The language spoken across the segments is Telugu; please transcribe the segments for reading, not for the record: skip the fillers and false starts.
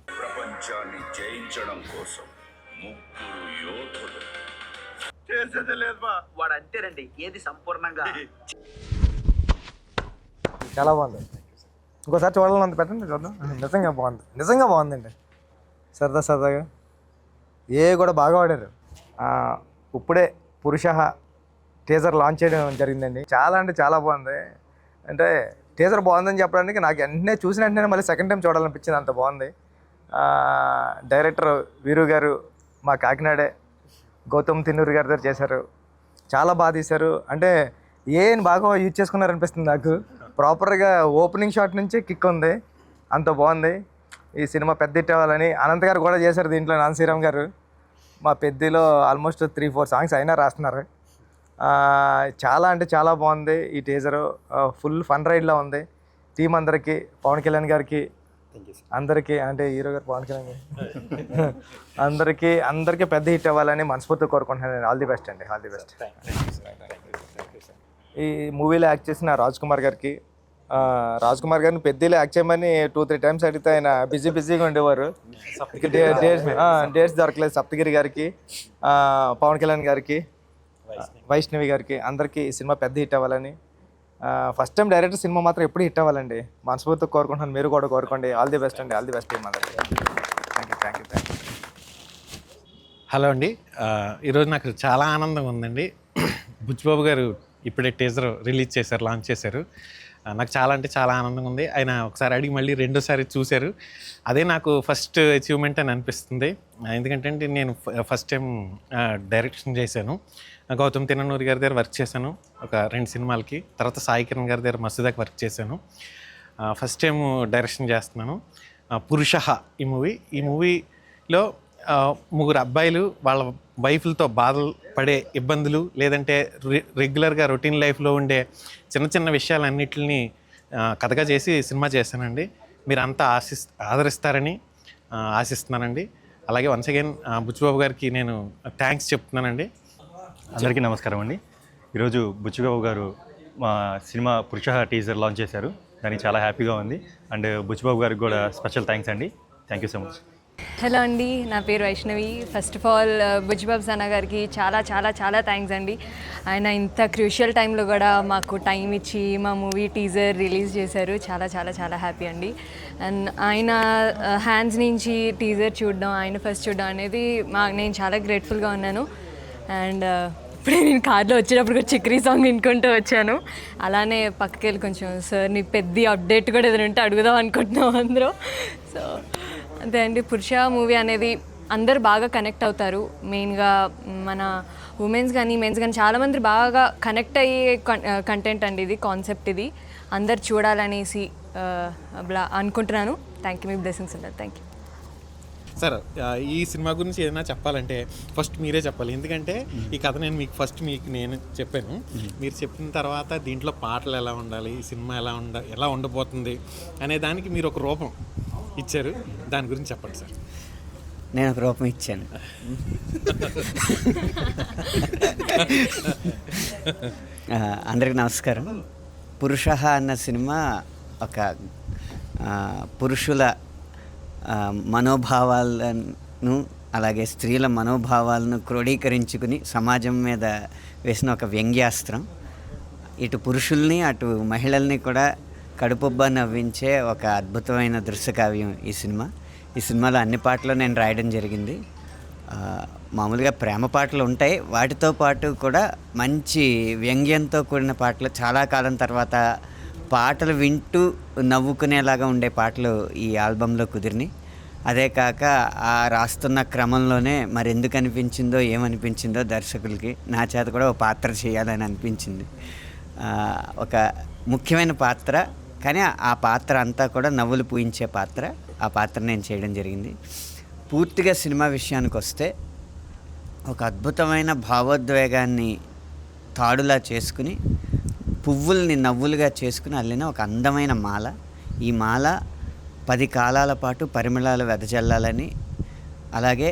ప్రపంచాన్ని జయించడం కోసం ముగ్గురు యోధులు చేసేది లేదు బా. వాడు అంతేనండి, ఏది సంపూర్ణంగా. చాలా బాగుంది. ఇంకోసారి చూడాలంత పెట్టండి, చూద్దాం. నిజంగా బాగుంది, నిజంగా బాగుందండి. సరదా సరదాగా కూడా బాగా ఆడారు. ఇప్పుడే పురుష టీజర్ లాంచ్ చేయడం జరిగిందండి. చాలా అంటే చాలా బాగుంది. అంటే టీజర్ బాగుందని చెప్పడానికి నాకు వెంటనే చూసిన వెంటనే మళ్ళీ సెకండ్ టైం చూడాలనిపించింది, అంత బాగుంది. డైరెక్టర్ వీరు గారు మా కాకినాడే, గౌతమ్ తిన్నూరి గారి దగ్గర చేశారు. చాలా బాగా తీశారు. అంటే బాగా యూజ్ చేసుకున్నారనిపిస్తుంది నాకు. ప్రాపర్గా ఓపెనింగ్ షాట్ నుంచి కిక్ ఉంది, అంత బాగుంది. ఈ సినిమా పెద్ద హిట్ అవ్వాలని అనంత్ గారు కూడా చేశారు దీంట్లో. నాన్సీరామ్ గారు మా పెద్దలో ఆల్మోస్ట్ 3-4 సాంగ్స్ అయినా రాస్తున్నారు. చాలా అంటే చాలా బాగుంది ఈ టీజరు. ఫుల్ ఫన్ రైడ్లా ఉంది. టీం అందరికీ, పవన్ కళ్యాణ్ గారికి అందరికీ, అంటే హీరో గారు పవన్ కళ్యాణ్ గారు అందరికీ పెద్ద హిట్ అవ్వాలని మనస్ఫూర్తిగా కోరుకుంటున్నాను. ఆల్ ది బెస్ట్ అండి, ఆల్ ది బెస్ట్. ఈ మూవీలో యాక్ట్ చేసిన రాజ్ కుమార్ గారిని పెద్దలో యాక్ట్ చేయమని 2-3 టైమ్స్ అడిగితే ఆయన బిజీగా ఉండేవారు. డేట్స్ దొరకలేదు. సప్తగిరి గారికి, పవన్ కళ్యాణ్ గారికి, వైష్ణవి గారికి అందరికీ ఈ సినిమా పెద్ద హిట్ అవ్వాలని, ఫస్ట్ టైం డైరెక్టర్ సినిమా మాత్రం ఎప్పుడు హిట్ అవ్వాలండి మనస్ఫూర్తిగా కోరుకుంటున్నాను. మీరు కూడా కోరుకోండి. ఆల్ ది బెస్ట్ అండి, ఆల్ ది బెస్ట్ టీమ్ అందరికీ. Thank you. హలో అండి, ఈరోజు నాకు చాలా ఆనందంగా ఉందండి. బుచ్చిబాబు గారు ఇప్పుడే టీజర్ రిలీజ్ చేశారు, లాంచ్ చేశారు. నాకు చాలా అంటే చాలా ఆనందంగా ఉంది. ఆయన ఒకసారి అడిగి మళ్ళీ రెండోసారి చూశారు. అదే నాకు ఫస్ట్ అచీవ్మెంట్ అని అనిపిస్తుంది. ఎందుకంటే నేను ఫస్ట్ టైం డైరెక్షన్ చేశాను. గౌతమ్ తిన్నూరి గారి దగ్గర వర్క్ చేశాను ఒక 2 సినిమాలకి. తర్వాత సాయి కిరణ్ గారి దగ్గర మస్తుదాకి వర్క్ చేశాను. ఫస్ట్ టైం డైరెక్షన్ చేస్తున్నాను. పురుషః ఈ మూవీలో 3 అబ్బాయిలు వాళ్ళ వైఫ్లతో బాధలు పడే ఇబ్బందులు, లేదంటే రెగ్యులర్గా రొటీన్ లైఫ్లో ఉండే చిన్న విషయాలన్నిటిని కథగా చేసి సినిమా చేశానండి. మీరు అంతా ఆదరిస్తారని ఆశిస్తున్నానండి. అలాగే వన్స్ అగైన్ బుచ్చిబాబు గారికి నేను థ్యాంక్స్ చెప్తున్నానండి. అందరికీ నమస్కారం అండి. ఈరోజు బుచ్చిబాబు గారు మా సినిమా పురుష టీజర్ లాంచ్ చేశారు. దానికి చాలా హ్యాపీగా ఉంది. అండ్ బుచ్చిబాబు గారికి కూడా స్పెషల్ థ్యాంక్స్ అండి. Thank you so much. Hello అండి, నా పేరు Vaishnavi. First of all Buchibabu Sana గారికి చాలా చాలా చాలా థ్యాంక్స్ అండి. ఆయన ఇంత క్రూషియల్ టైంలో కూడా మాకు టైం ఇచ్చి మా మూవీ టీజర్ రిలీజ్ చేశారు. చాలా చాలా చాలా హ్యాపీ అండి. అండ్ ఆయన హ్యాండ్స్ నుంచి టీజర్ చూడడం, ఆయన ఫస్ట్ చూడడం అనేది నేను చాలా గ్రేట్ఫుల్గా ఉన్నాను. అండ్ ఇప్పుడే నేను కార్లో వచ్చేటప్పుడు కూడా చిక్రీ సాంగ్ వినుకుంటూ వచ్చాను. అలానే పక్కకి వెళ్ళి కొంచెం సార్ నీ పెద్ద అప్డేట్ కూడా ఏదైనా ఉంటే అడుగుదాం అనుకుంటున్నాం అందరూ. సో అంతే అండి. పురుష మూవీ అనేది అందరు బాగా కనెక్ట్ అవుతారు. మెయిన్గా మన ఉమెన్స్ కానీ మెన్స్ కానీ చాలామంది బాగా కనెక్ట్ అయ్యే కంటెంట్ అండి ఇది, కాన్సెప్ట్ ఇది. అందరు చూడాలనేసి అనుకుంటున్నాను. థ్యాంక్ యూ, మీ బ్లెస్సింగ్స్ ఉంటారు. Thank you sir. ఈ సినిమా గురించి ఏదైనా చెప్పాలంటే ఫస్ట్ మీరే చెప్పాలి. ఎందుకంటే ఈ కథ నేను చెప్పాను. మీరు చెప్పిన తర్వాత దీంట్లో పాటలు ఎలా ఉండాలి, ఈ సినిమా ఎలా ఉండబోతుంది అనే దానికి మీరు ఒక రూపం ఇచ్చారు. దాని గురించి చెప్పండి సార్. నేను ఒక రూపం ఇచ్చాను. అందరికీ నమస్కారం. పురుషః అన్న సినిమా ఒక పురుషుల మనోభావాలను అలాగే స్త్రీల మనోభావాలను క్రోడీకరించుకుని సమాజం మీద వేసిన ఒక వ్యంగ్యాస్త్రం. ఇటు పురుషుల్ని అటు మహిళల్ని కూడా కడుపుబ్బా నవ్వించే ఒక అద్భుతమైన దృశ్యకావ్యం ఈ సినిమా. ఈ సినిమాలో అన్ని పాటలు నేను రాయడం జరిగింది. మామూలుగా ప్రేమ పాటలు ఉంటాయి, వాటితో పాటు కూడా మంచి వ్యంగ్యంతో కూడిన పాటలు, చాలా కాలం తర్వాత పాటలు వింటూ నవ్వుకునేలాగా ఉండే పాటలు ఈ ఆల్బంలో కుదిరినాయి. అదే కాక ఆ రాస్తున్న క్రమంలోనే మరి ఎందుకు అనిపించిందో ఏమనిపించిందో దర్శకులకి నా చేత కూడా ఒక పాత్ర చేయాలని అనిపించింది. ఒక ముఖ్యమైన పాత్ర, కానీ ఆ పాత్ర అంతా కూడా నవ్వులు పూయించే పాత్ర. ఆ పాత్ర నేను చేయడం జరిగింది. పూర్తిగా సినిమా విషయానికి వస్తే ఒక అద్భుతమైన భావోద్వేగాన్ని తాడులా చేసుకుని పువ్వుల్ని నవ్వులుగా చేసుకుని అల్లిన ఒక అందమైన మాల. ఈ మాల 10 కాలాల పాటు పరిమళాలు వెదజల్లాలని, అలాగే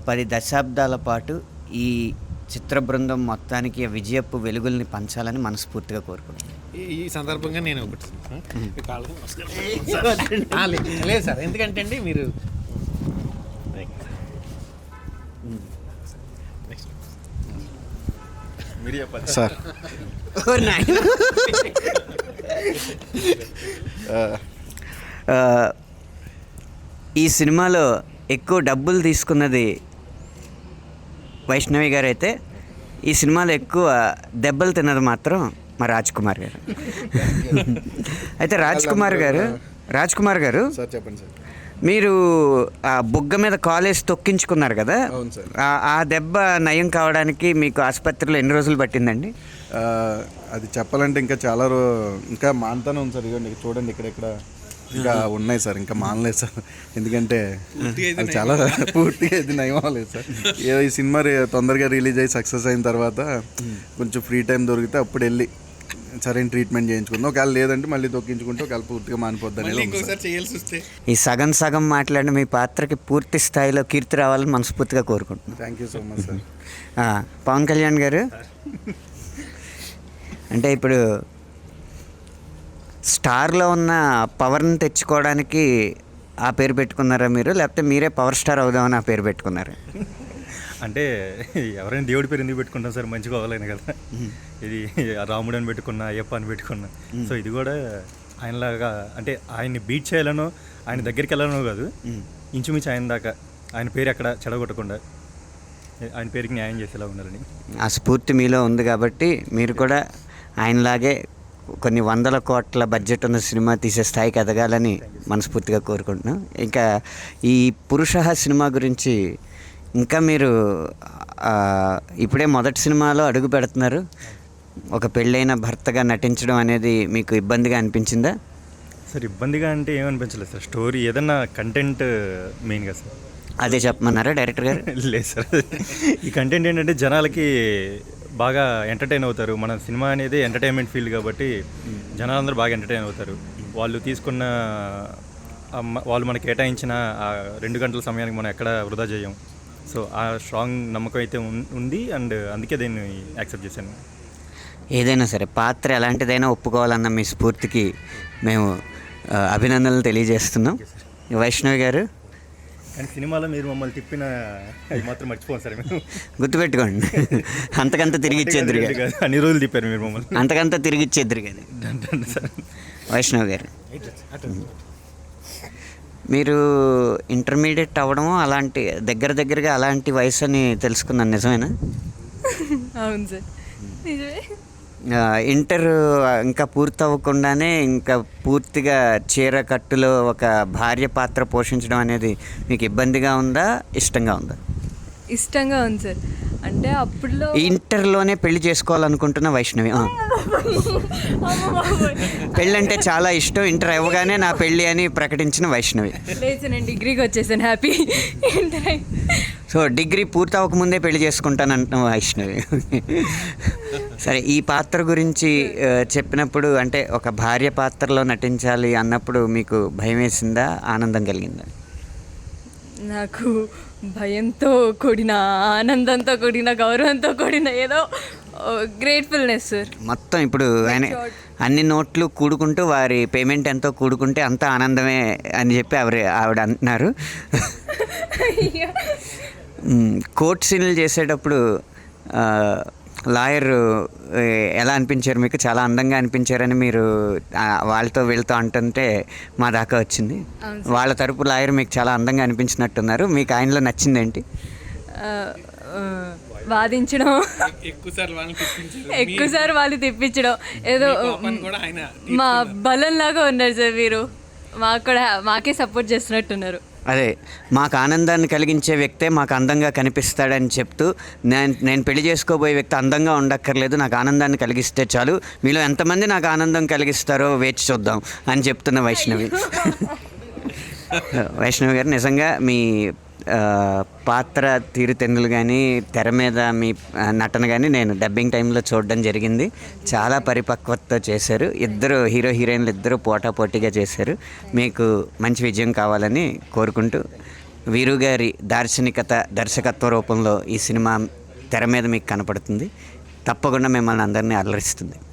10 దశాబ్దాల పాటు ఈ చిత్ర బృందం మొత్తానికి విజయపు వెలుగుల్ని పంచాలని మనస్ఫూర్తిగా కోరుకుంటున్నాను. ఈ సందర్భంగా నేను ఒకటి మీ కాళ్ళకి నమస్కారం. లేదు సార్, ఎందుకంటే అండి మీరు సార్ ఈ సినిమాలో ఎక్కువ డబ్బులు తీసుకున్నది వైష్ణవి గారు అయితే ఈ సినిమాలో ఎక్కువ దెబ్బలు తిన్నది మాత్రం మా రాజ్ కుమార్ గారు. అయితే రాజ్ కుమార్ గారు సార్ చెప్పండి సార్. మీరు ఆ బుగ్గ మీద కాలేజ్ తొక్కించుకున్నారు కదా, అవును సార్. ఆ దెబ్బ నయం కావడానికి మీకు ఆసుపత్రిలో ఎన్ని రోజులు పట్టిందండి? అది చెప్పాలంటే ఇంకా ఇంకా మానుతానే ఉంది సార్. ఇదిగోండి చూడండి, ఇక్కడెక్కడ ఇంకా ఉన్నాయి సార్, ఇంకా మానలేదు సార్. ఎందుకంటే అది చాలా పూర్తిగా ఇది నయం అవ్వలేదు సార్. ఏదో ఈ సినిమా తొందరగా రిలీజ్ అయ్యి సక్సెస్ అయిన తర్వాత కొంచెం ఫ్రీ టైం దొరికితే అప్పుడు వెళ్ళి సరైన ట్రీట్మెంట్ చేయించుకుందాం. ఒకవేళ లేదంటే మళ్ళీ తొక్కించుకుంటే ఒకవేళ పూర్తిగా మానిపోద్దని. ఈ సగం మాట్లాడిన మీ పాత్రకి పూర్తి స్థాయిలో కీర్తి రావాలని మనస్ఫూర్తిగా కోరుకుంటున్నాను. Thank you so much sir. Pawan Kalyan గారు, అంటే ఇప్పుడు స్టార్లో ఉన్న పవర్ని తెచ్చుకోవడానికి ఆ పేరు పెట్టుకున్నారా మీరు, లేకపోతే మీరే పవర్ స్టార్ అవుదామని ఆ పేరు పెట్టుకున్నారా? అంటే ఎవరైనా దేవుడి పేరు ఎందుకు పెట్టుకుంటాం సార్, మంచిగా అవ్వలేను కదా. ఇది రాముడు అని పెట్టుకున్నా, అయ్యప్ప అని పెట్టుకున్నా. సో ఇది కూడా ఆయనలాగా, అంటే ఆయన్ని బీట్ చేయాలనో ఆయన దగ్గరికి వెళ్ళాలనో కాదు, ఇంచుమించు ఆయన దాకా ఆయన పేరు ఎక్కడ చెడగొట్టకుండా ఆయన పేరుకి న్యాయం చేసేలా ఉండాలని ఆ స్ఫూర్తి మీలో ఉంది కాబట్టి మీరు కూడా ఆయనలాగే కొన్ని వందల కోట్ల బడ్జెట్ ఉన్న సినిమా తీసే స్థాయికి ఎదగాలని మనస్ఫూర్తిగా కోరుకుంటున్నాం. ఇంకా ఈ పురుష సినిమా గురించి ఇంకా మీరు ఇప్పుడే మొదటి సినిమాలో అడుగు పెడుతున్నారు. ఒక పెళ్ళైన భర్తగా నటించడం అనేది మీకు ఇబ్బందిగా అనిపించిందా? సార్ ఇబ్బందిగా అంటే ఏమనిపించలేదు సార్. స్టోరీ ఏదన్నా కంటెంట్ మెయిన్గా సార్. అదే చెప్పమన్నారా డైరెక్టర్ గారు? లేదు సార్, ఈ కంటెంట్ ఏంటంటే జనాలకి బాగా ఎంటర్టైన్ అవుతారు. మన సినిమా అనేది ఎంటర్టైన్మెంట్ ఫీల్డ్ కాబట్టి జనాలందరూ బాగా ఎంటర్టైన్ అవుతారు. వాళ్ళు తీసుకున్న వాళ్ళు మనకి కేటాయించిన ఆ 2 గంటల సమయానికి మనం ఎక్కడ వృధా చేయం. సో ఆ స్ట్రాంగ్ నమ్మకం అయితే ఉంది. అండ్ అందుకే దీన్ని యాక్సెప్ట్ చేశాను. ఏదైనా సరే పాత్ర ఎలాంటిదైనా ఒప్పుకోవాలన్న మీ స్ఫూర్తికి మేము అభినందనలు తెలియజేస్తున్నాం. వైష్ణవి గారు, కానీ సినిమాలో మీరు మమ్మల్ని తిప్పిన అది మాత్రం మర్చిపోం సార్. మేము గుర్తుపెట్టుకోండి, అంతకంత తిరిగి ఇచ్చేద్దరు కదా. అన్ని రోజులు తిప్పారు మీరు మమ్మల్ని, అంతకంత తిరిగి ఇచ్చేద్దరు కదా. సార్ వైష్ణవ్ గారు, మీరు ఇంటర్మీడియట్ అవ్వడం అలాంటి దగ్గరగా అలాంటి వయసు అని తెలుసుకున్నాను, నిజమేనా? అవును సార్, నిజమే. ఇంటర్ ఇంకా పూర్తి అవ్వకుండానే ఇంకా పూర్తిగా చీర కట్టులో ఒక భార్య పాత్ర పోషించడం అనేది మీకు ఇబ్బందిగా ఉందా, ఇష్టంగా ఉందా? ఇష్టంగా ఉంది సార్. అంటే అప్పుడులో ఇంటర్లోనే పెళ్లి చేసుకోవాలనుకుంటున్న వైష్ణవి. పెళ్ళంటే చాలా ఇష్టం, ఇంటర్ అవ్వగానే నా పెళ్ళి అని ప్రకటించిన వైష్ణవి. లేదు, నేను డిగ్రీకి వచ్చేసాను, హ్యాపీ. సో డిగ్రీ పూర్తి అవ్వకముందే పెళ్లి చేసుకుంటానంటున్న వైష్ణవి. సరే, ఈ పాత్ర గురించి చెప్పినప్పుడు, అంటే ఒక భార్య పాత్రలో నటించాలి అన్నప్పుడు మీకు భయం వేసిందా, ఆనందం కలిగిందా? నాకు భయంతో కూడిన, ఆనందంతో కూడిన, గౌరవంతో కూడిన ఏదో గ్రేట్ఫుల్నెస్ సార్. మొత్తం ఇప్పుడు ఆయన అన్ని నోట్లు కూడుకుంటూ వారి పేమెంట్ ఎంతో కూడుకుంటే అంత ఆనందమే అని చెప్పి ఆవిడ అంటున్నారు. కోర్ట్ సీన్లు చేసేటప్పుడు లాయర్ ఎలా అనిపించారు మీకు? చాలా అందంగా అనిపించారని మీరు వాళ్ళతో వీళ్ళతో అంటుంటే మా దాకా వచ్చింది. వాళ్ళ తరపు లాయర్ మీకు చాలా అందంగా అనిపించినట్టున్నారు. మీకు ఆయనలో నచ్చిందేంటి? వాదించడం, ఎక్కువసార్లు వాళ్ళు తెప్పించడం, ఏదో మా బలంలాగా ఉన్నారు సార్ మీరు. మాకే సపోర్ట్ చేస్తున్నట్టున్నారు. అదే, మాకు ఆనందాన్ని కలిగించే వ్యక్తే మాకు అందంగా కనిపిస్తాడని చెప్తూ, నేను పెళ్లి చేసుకోబోయే వ్యక్తి అందంగా ఉండక్కర్లేదు, నాకు ఆనందాన్ని కలిగిస్తే చాలు, మీలో ఎంతమంది నాకు ఆనందం కలిగిస్తారో వేచి చూద్దాం అని చెప్తున్న వైష్ణవి. వైష్ణవి గారు, నిజంగా మీ పాత్ర తీరుతెన్నులు కానీ తెర మీద మీ నటన కానీ నేను డబ్బింగ్ టైంలో చూడడం జరిగింది. చాలా పరిపక్వతతో చేశారు. ఇద్దరు హీరో హీరోయిన్లు ఇద్దరు పోటాపోటీగా చేశారు. మీకు మంచి విజయం కావాలని కోరుకుంటూ, వీరు గారి దార్శనికత దర్శకత్వ రూపంలో ఈ సినిమా తెర మీద మీకు కనపడుతుంది. తప్పకుండా మిమ్మల్ని అందరినీ అలరిస్తుంది.